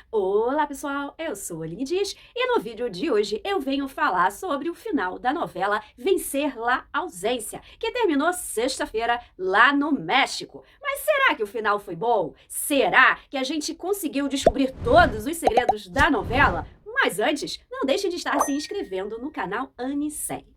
Olá pessoal, eu sou a Aline Dias e no vídeo de hoje eu venho falar sobre o final da novela Vencer la Ausência, que terminou sexta-feira lá no México. Mas será que o final foi bom? Será que a gente conseguiu descobrir todos os segredos da novela? Mas antes, não deixe de estar se inscrevendo no canal Anicem.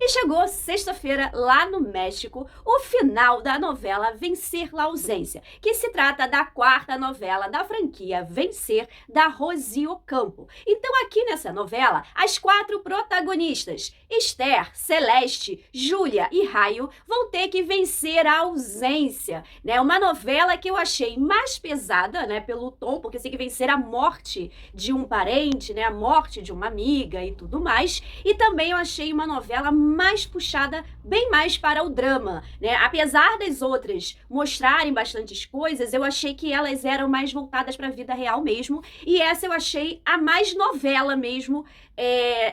E chegou sexta-feira, lá no México, o final da novela Vencer la Ausência, que se trata da quarta novela da franquia Vencer, da Rosy Ocampo. Então, aqui nessa novela, as quatro protagonistas, Esther, Celeste, Júlia e Raio, vão ter que vencer a ausência, né? Uma novela que eu achei mais pesada, né, pelo tom, porque tem que vencer a morte de um parente, né, a morte de uma amiga e tudo mais. E também eu achei uma novela mais puxada, bem mais para o drama, né? Apesar das outras mostrarem bastantes coisas, eu achei que elas eram mais voltadas para a vida real mesmo, e essa eu achei a mais novela mesmo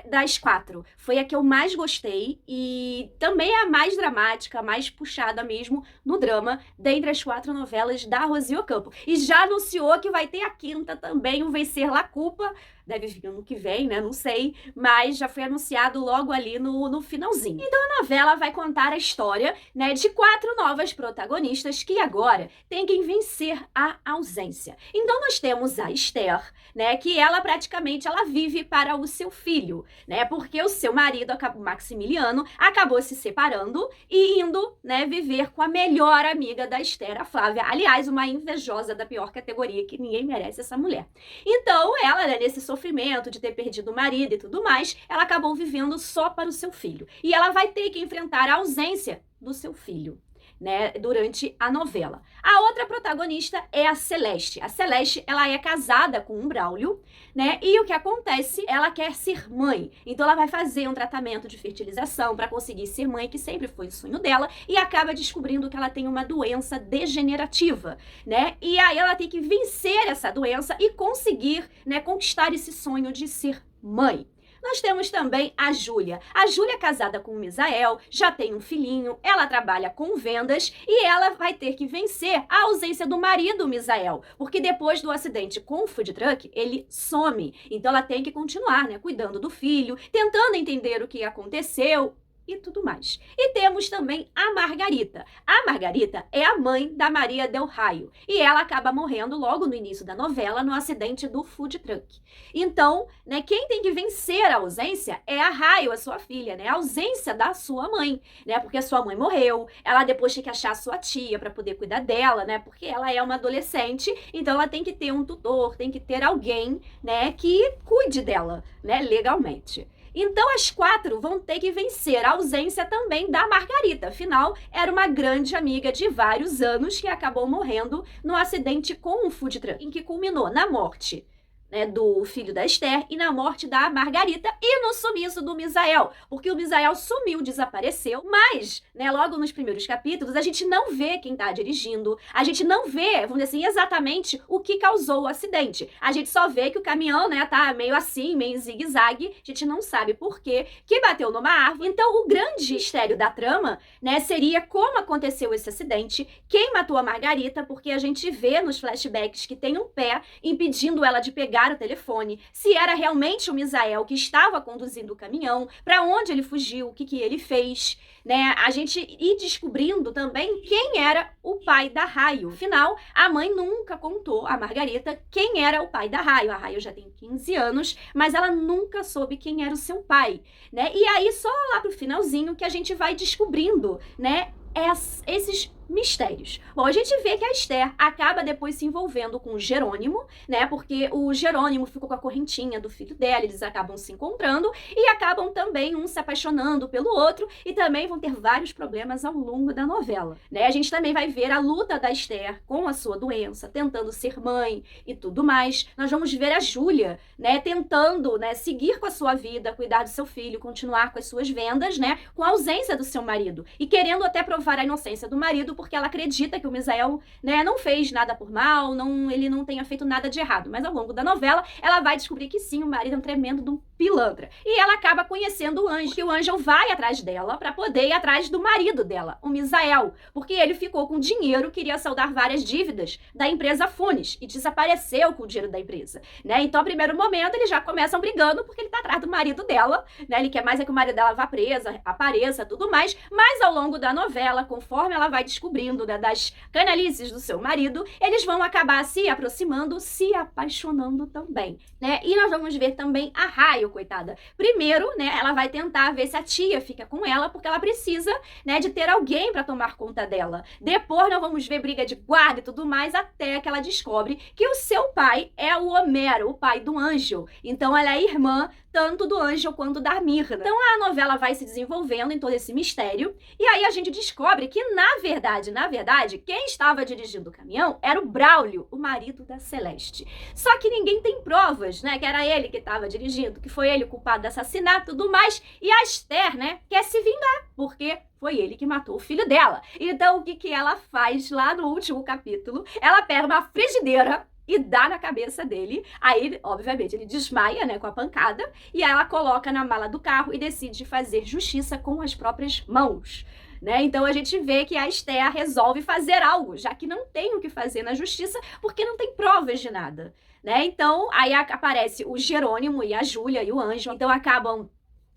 das quatro. Foi a que eu mais gostei e também a mais dramática, a mais puxada mesmo no drama, dentre as quatro novelas da Rosy Ocampo. E já anunciou que vai ter a quinta também, o Vencer la Culpa. Deve vir ano que vem, né? Não sei, mas já foi anunciado logo ali no finalzinho. Então a novela vai contar a história, né, de quatro novas protagonistas que agora têm que vencer a ausência. Então nós temos a Esther, né, que ela praticamente vive para o seu filho, né? Porque o seu marido, Maximiliano, acabou se separando e indo, né, viver com a melhor amiga da Esther, a Flávia. Aliás, uma invejosa da pior categoria, que ninguém merece essa mulher. Então ela, né, nesse sofrimento de ter perdido o marido e tudo mais, ela acabou vivendo só para o seu filho. E ela vai ter que enfrentar a ausência do seu filho, né, durante a novela. A outra protagonista é a Celeste. A Celeste, ela é casada com um Braulio, né, e o que acontece? Ela quer ser mãe. Então ela vai fazer um tratamento de fertilização para conseguir ser mãe, que sempre foi o sonho dela, e acaba descobrindo que ela tem uma doença degenerativa, né? E aí ela tem que vencer essa doença e conseguir, né, conquistar esse sonho de ser mãe. Nós temos também a Júlia. A Júlia é casada com o Misael, já tem um filhinho, ela trabalha com vendas e ela vai ter que vencer a ausência do marido, Misael, porque depois do acidente com o food truck, ele some. Então ela tem que continuar, né, cuidando do filho, tentando entender o que aconteceu e tudo mais. E temos também a Margarita. A Margarita é a mãe da Maria del Raio e ela acaba morrendo logo no início da novela no acidente do food truck. Então, né, quem tem que vencer a ausência é a Raio, a sua filha, né, a ausência da sua mãe, né, porque a sua mãe morreu, ela depois tem que achar a sua tia para poder cuidar dela, né, porque ela é uma adolescente, então ela tem que ter um tutor, tem que ter alguém, né, que cuide dela, né, legalmente. Então as quatro vão ter que vencer a ausência também da Margarita. Afinal, era uma grande amiga de vários anos que acabou morrendo no acidente com um food truck, em que culminou na morte, né, do filho da Esther e na morte da Margarita e no sumiço do Misael, porque o Misael sumiu, desapareceu, mas, né, logo nos primeiros capítulos a gente não vê quem tá dirigindo, a gente não vê, vamos dizer assim, exatamente o que causou o acidente. A gente só vê que o caminhão, né, tá meio assim, meio zigue-zague, a gente não sabe por quê, que bateu numa árvore. Então o grande mistério da trama, né, seria como aconteceu esse acidente, quem matou a Margarita, porque a gente vê nos flashbacks que tem um pé impedindo ela de pegar o telefone, se era realmente o Misael que estava conduzindo o caminhão, para onde ele fugiu, o que ele fez, né? A gente ir descobrindo também quem era o pai da Raio. Afinal, a mãe nunca contou a Margarita quem era o pai da Raio. A Raio já tem 15 anos, mas ela nunca soube quem era o seu pai, né? E aí só lá pro finalzinho que a gente vai descobrindo, né, esses mistérios. Bom, a gente vê que a Esther acaba depois se envolvendo com o Jerônimo, né, porque o Jerônimo ficou com a correntinha do filho dela, eles acabam se encontrando e acabam também um se apaixonando pelo outro e também vão ter vários problemas ao longo da novela, né? A gente também vai ver a luta da Esther com a sua doença, tentando ser mãe e tudo mais. Nós vamos ver a Júlia, né, tentando, né, seguir com a sua vida, cuidar do seu filho, continuar com as suas vendas, né, com a ausência do seu marido e querendo até provar a inocência do marido, porque ela acredita que o Misael, né, não fez nada por mal, ele não tenha feito nada de errado. Mas ao longo da novela, ela vai descobrir que sim, o marido é um tremendo de um pilantra. E ela acaba conhecendo o Ângelo, que o Ângelo vai atrás dela para poder ir atrás do marido dela, o Misael, porque ele ficou com dinheiro, queria saldar várias dívidas da empresa Funes e desapareceu com o dinheiro da empresa, né? Então, no primeiro momento, eles já começam brigando porque ele tá atrás do marido dela, né? Ele quer mais é que o marido dela vá presa, apareça, tudo mais, mas ao longo da novela, conforme ela vai descobrindo, né, das canalices do seu marido, eles vão acabar se aproximando, se apaixonando também, né? E nós vamos ver também a Raio, coitada. Primeiro, né, ela vai tentar ver se a tia fica com ela, porque ela precisa, né, de ter alguém para tomar conta dela. Depois nós vamos ver briga de guarda e tudo mais, até que ela descobre que o seu pai é o Homero, o pai do Ângelo. Então ela é irmã tanto do Ângelo quanto da Mirna. Então a novela vai se desenvolvendo em todo esse mistério, e aí a gente descobre que, na verdade, quem estava dirigindo o caminhão era o Braulio, o marido da Celeste. Só que ninguém tem provas, né, que era ele que estava dirigindo, que foi ele o culpado do assassinato e tudo mais, e a Esther, né, quer se vingar, porque foi ele que matou o filho dela. Então o que ela faz lá no último capítulo? Ela pega uma frigideira e dá na cabeça dele. Aí, obviamente, ele desmaia, né, com a pancada, e aí ela coloca na mala do carro e decide fazer justiça com as próprias mãos, né? Então a gente vê que a Esther resolve fazer algo, já que não tem o que fazer na justiça, porque não tem provas de nada, né? Então aí aparece o Jerônimo e a Júlia e o Ângelo, então acabam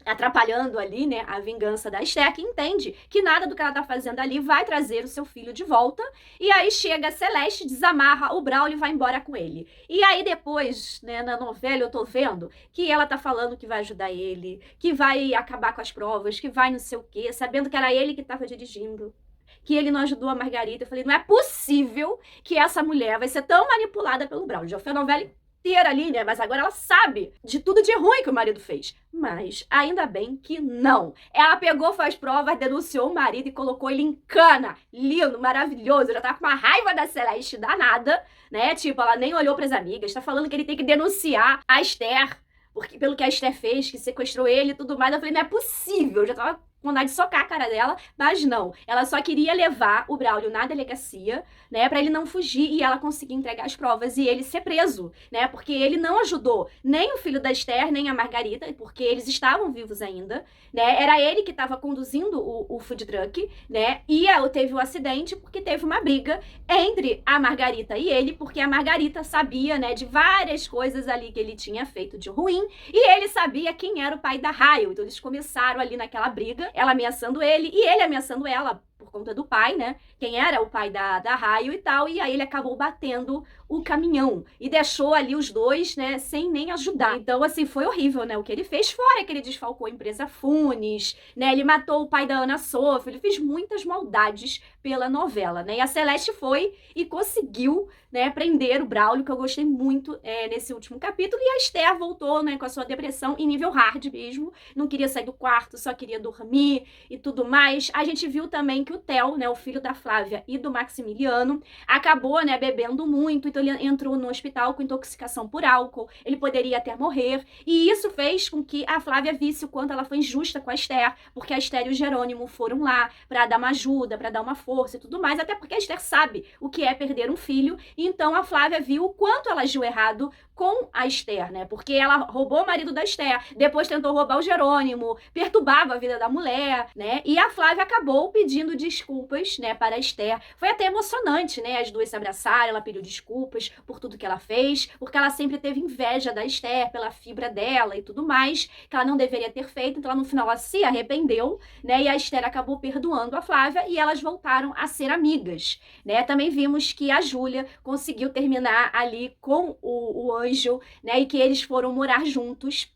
atrapalhando ali, né, a vingança da Esther, que entende que nada do que ela tá fazendo ali vai trazer o seu filho de volta. E aí chega a Celeste, desamarra o Braulio e vai embora com ele. E aí depois, né, na novela eu tô vendo que ela tá falando que vai ajudar ele, que vai acabar com as provas, que vai não sei o quê, sabendo que era ele que tava dirigindo, que ele não ajudou a Margarita. Eu falei, não é possível que essa mulher vai ser tão manipulada pelo Braulio. Já foi a novela inteira ali, né? Mas agora ela sabe de tudo de ruim que o marido fez. Mas ainda bem que não. Ela pegou, faz provas, denunciou o marido e colocou ele em cana. Lindo, maravilhoso. Já tá com uma raiva da Celeste danada, né? Tipo, ela nem olhou pras amigas. Tá falando que ele tem que denunciar a Esther, porque, pelo que a Esther fez, que sequestrou ele e tudo mais. Eu falei, não é possível. Eu já tava com vontade de socar a cara dela, mas não. Ela só queria levar o Braulio na delegacia, né, pra ele não fugir e ela conseguir entregar as provas e ele ser preso, né, porque ele não ajudou nem o filho da Esther, nem a Margarita, porque eles estavam vivos ainda, né, era ele que estava conduzindo o food truck, né, e teve um acidente porque teve uma briga entre a Margarita e ele, porque a Margarita sabia, né, de várias coisas ali que ele tinha feito de ruim, e ele sabia quem era o pai da Raio, então eles começaram ali naquela briga, ela ameaçando ele e ele ameaçando ela por conta do pai, né? Quem era o pai da Raio e tal, e aí ele acabou batendo o caminhão e deixou ali os dois, né, sem nem ajudar. Então, assim, foi horrível, né, o que ele fez, fora que ele desfalcou a empresa Funes, né, ele matou o pai da Ana Sofia, ele fez muitas maldades pela novela, né, e a Celeste foi e conseguiu, né, prender o Braulio, que eu gostei muito nesse último capítulo, e a Esther voltou, né, com a sua depressão em nível hard mesmo, não queria sair do quarto, só queria dormir e tudo mais. A gente viu também que o Theo, né, o filho da Flávia e do Maximiliano, acabou, né, bebendo muito, então ele entrou no hospital com intoxicação por álcool, ele poderia até morrer, e isso fez com que a Flávia visse o quanto ela foi injusta com a Esther, porque a Esther e o Jerônimo foram lá pra dar uma ajuda, pra dar uma força e tudo mais, até porque a Esther sabe o que é perder um filho, e então a Flávia viu o quanto ela agiu errado com a Esther, né, porque ela roubou o marido da Esther, depois tentou roubar o Jerônimo, perturbava a vida da mulher, né, e a Flávia acabou pedindo desculpas, né, para a Esther. Foi até emocionante, né, as duas se abraçaram, ela pediu desculpas por tudo que ela fez, porque ela sempre teve inveja da Esther, pela fibra dela e tudo mais, que ela não deveria ter feito, então ela, no final ela se arrependeu, né, e a Esther acabou perdoando a Flávia e elas voltaram a ser amigas, né. Também vimos que a Júlia conseguiu terminar ali com o Ângelo, né, e que eles foram morar juntos,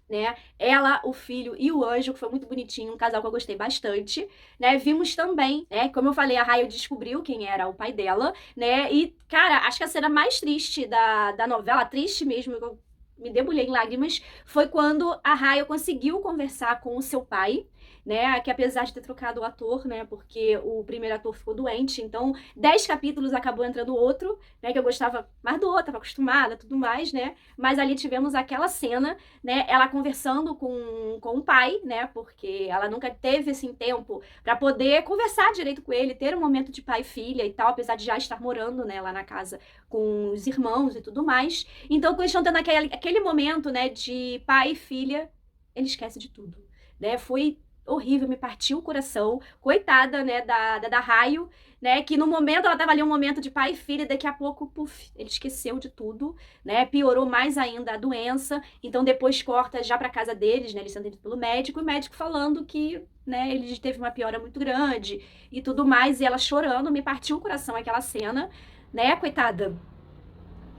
né, ela, o filho e o Ângelo, que foi muito bonitinho, um casal que eu gostei bastante, né, vimos também, né, como eu falei, a Raio descobriu quem era o pai dela, né, e, cara, acho que a cena mais triste da novela, triste mesmo, eu me debulhei em lágrimas, foi quando a Raya conseguiu conversar com o seu pai, né, que apesar de ter trocado o ator, né, porque o primeiro ator ficou doente, então 10 capítulos acabou entrando outro, né, que eu gostava mais do outro, estava acostumada, tudo mais, né, mas ali tivemos aquela cena, né, ela conversando com o pai, né, porque ela nunca teve, assim, tempo para poder conversar direito com ele, ter um momento de pai e filha e tal, apesar de já estar morando, né, lá na casa com os irmãos e tudo mais. Então, quando eles estão tendo aquele momento, né, de pai e filha, ele esquece de tudo, né, foi horrível, me partiu o coração, coitada, né, da Raio, né, que no momento, ela tava ali um momento de pai e filha, e daqui a pouco, puf, ele esqueceu de tudo, né, piorou mais ainda a doença, então depois corta já pra casa deles, né, eles sendo atendidos pelo médico, e o médico falando que, né, ele teve uma piora muito grande e tudo mais, e ela chorando, me partiu o coração aquela cena, né, coitada,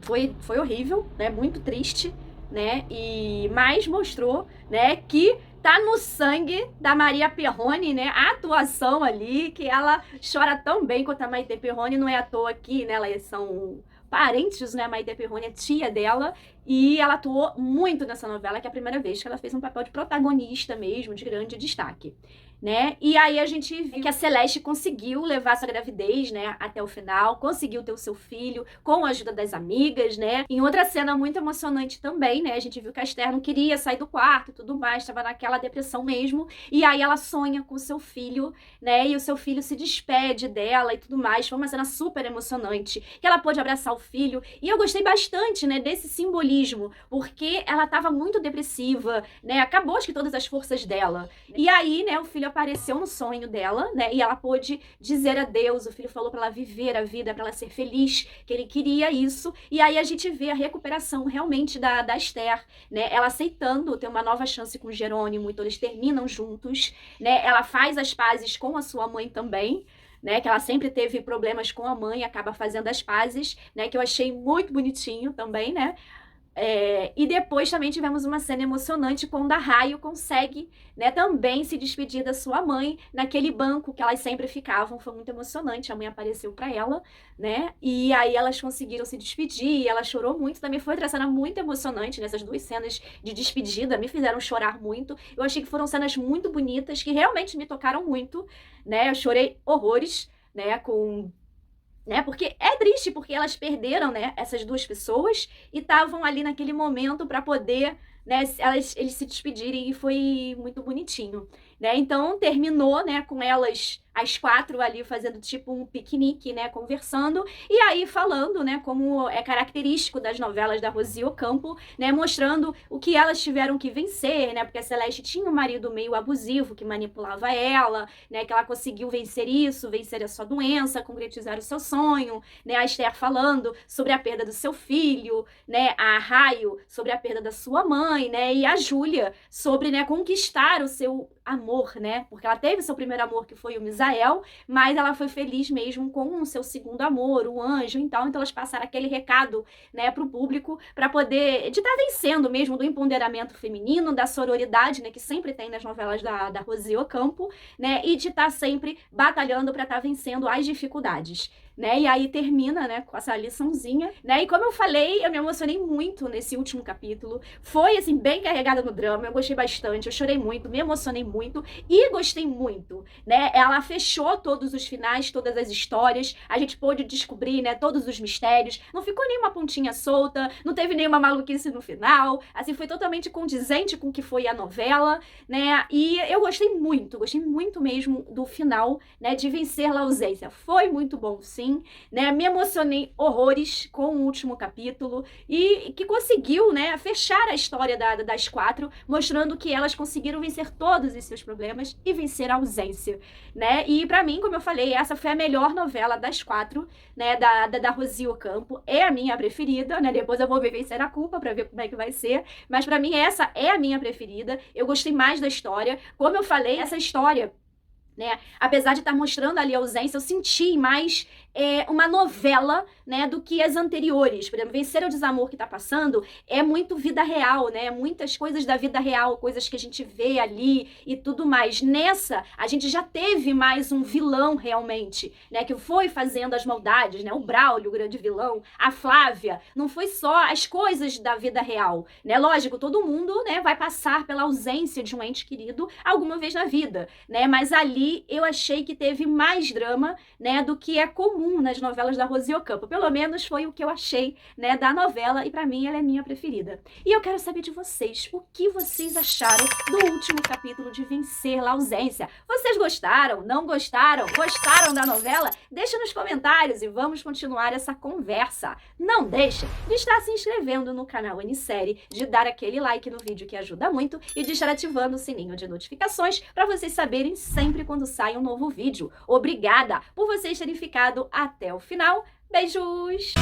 foi horrível, né, muito triste, né, mas mostrou, né, que tá no sangue da Maria Perrone, né? A atuação ali, que ela chora tão bem quanto a Maite Perrone, não é à toa aqui, né? Elas são parentes, né? A Maite Perrone é tia dela, e ela atuou muito nessa novela, que é a primeira vez que ela fez um papel de protagonista mesmo, de grande destaque, né? E aí a gente viu que a Celeste conseguiu levar essa gravidez, né, até o final, conseguiu ter o seu filho com a ajuda das amigas, né? Em outra cena muito emocionante também, né, a gente viu que a Esther não queria sair do quarto e tudo mais, estava naquela depressão mesmo, e aí ela sonha com o seu filho, né, e o seu filho se despede dela e tudo mais. Foi uma cena super emocionante, que ela pôde abraçar o filho, e eu gostei bastante, né, desse simbolismo, porque ela estava muito depressiva, né, acabou acho que todas as forças dela, e aí, né, o filho apareceu no sonho dela, né, e ela pôde dizer adeus, o filho falou para ela viver a vida, para ela ser feliz, que ele queria isso, e aí a gente vê a recuperação realmente da Esther, né, ela aceitando ter uma nova chance com o Jerônimo, então eles terminam juntos, né, ela faz as pazes com a sua mãe também, né, que ela sempre teve problemas com a mãe, acaba fazendo as pazes, né, que eu achei muito bonitinho também, né. E depois também tivemos uma cena emocionante quando a Raio consegue, né, também se despedir da sua mãe naquele banco que elas sempre ficavam. Foi muito emocionante, a mãe apareceu para ela, né, e aí elas conseguiram se despedir, e ela chorou muito, também foi outra cena muito emocionante, nessas duas cenas de despedida, me fizeram chorar muito. Eu achei que foram cenas muito bonitas, que realmente me tocaram muito, né, eu chorei horrores, né, porque é triste, porque elas perderam, né, essas duas pessoas e estavam ali naquele momento para poder, né, eles se despedirem, e foi muito bonitinho, né? Então terminou, né, com elas as 4 ali fazendo tipo um piquenique, né, conversando, e aí falando, né, como é característico das novelas da Rosi Ocampo, né, mostrando o que elas tiveram que vencer, né, porque a Celeste tinha um marido meio abusivo que manipulava ela, né, que ela conseguiu vencer isso, vencer a sua doença, concretizar o seu sonho, né, a Esther falando sobre a perda do seu filho, né, a Raio sobre a perda da sua mãe, né, e a Júlia sobre, né, conquistar o seu amor, né, porque ela teve seu primeiro amor, que foi o Misael, mas ela foi feliz mesmo com o seu segundo amor, o Anjo, então elas passaram aquele recado, né, pro público, para poder, de estar vencendo mesmo do empoderamento feminino, da sororidade, né, que sempre tem nas novelas da Rosi Ocampo, né, e de estar sempre batalhando para estar vencendo as dificuldades, né, e aí termina, né, com essa liçãozinha, né, e como eu falei, eu me emocionei muito nesse último capítulo, foi, assim, bem carregada no drama, eu gostei bastante, eu chorei muito, me emocionei muito, e gostei muito, né, ela fechou todos os finais, todas as histórias, a gente pôde descobrir, né, todos os mistérios, não ficou nenhuma pontinha solta, não teve nenhuma maluquice no final, assim, foi totalmente condizente com o que foi a novela, né, e eu gostei muito mesmo do final, né, de vencer a ausência, foi muito bom, sim, né, me emocionei horrores com o último capítulo, e que conseguiu, né, fechar a história das 4, mostrando que elas conseguiram vencer todos os seus problemas e vencer a ausência, né, e pra mim, como eu falei, essa foi a melhor novela das 4, né, da Rosi Ocampo, é a minha preferida, né, depois eu vou ver Vencer a Culpa pra ver como é que vai ser, mas pra mim essa é a minha preferida, eu gostei mais da história, como eu falei, essa história, né, apesar de estar mostrando ali a ausência, eu senti mais uma novela né, do que as anteriores. Por exemplo, Vencer o Desamor que tá passando é muito vida real, né? Muitas coisas da vida real, coisas que a gente vê ali e tudo mais. Nessa, a gente já teve mais um vilão realmente, né, que foi fazendo as maldades, né? O Braulio, o grande vilão, a Flávia, não foi só as coisas da vida real, né? Lógico, todo mundo, né, vai passar pela ausência de um ente querido alguma vez na vida, né? Mas ali eu achei que teve mais drama, né, do que é comum nas novelas da Rose Ocampo. Pelo menos foi o que eu achei, né, da novela e pra mim ela é minha preferida. E eu quero saber de vocês, o que vocês acharam do último capítulo de Vencer La Ausência? Vocês gostaram? Não gostaram? Gostaram da novela? Deixa nos comentários e vamos continuar essa conversa. Não deixe de estar se inscrevendo no canal Anissérie, de dar aquele like no vídeo que ajuda muito e de estar ativando o sininho de notificações para vocês saberem sempre quando sai um novo vídeo. Obrigada por vocês terem ficado até o final. Beijos!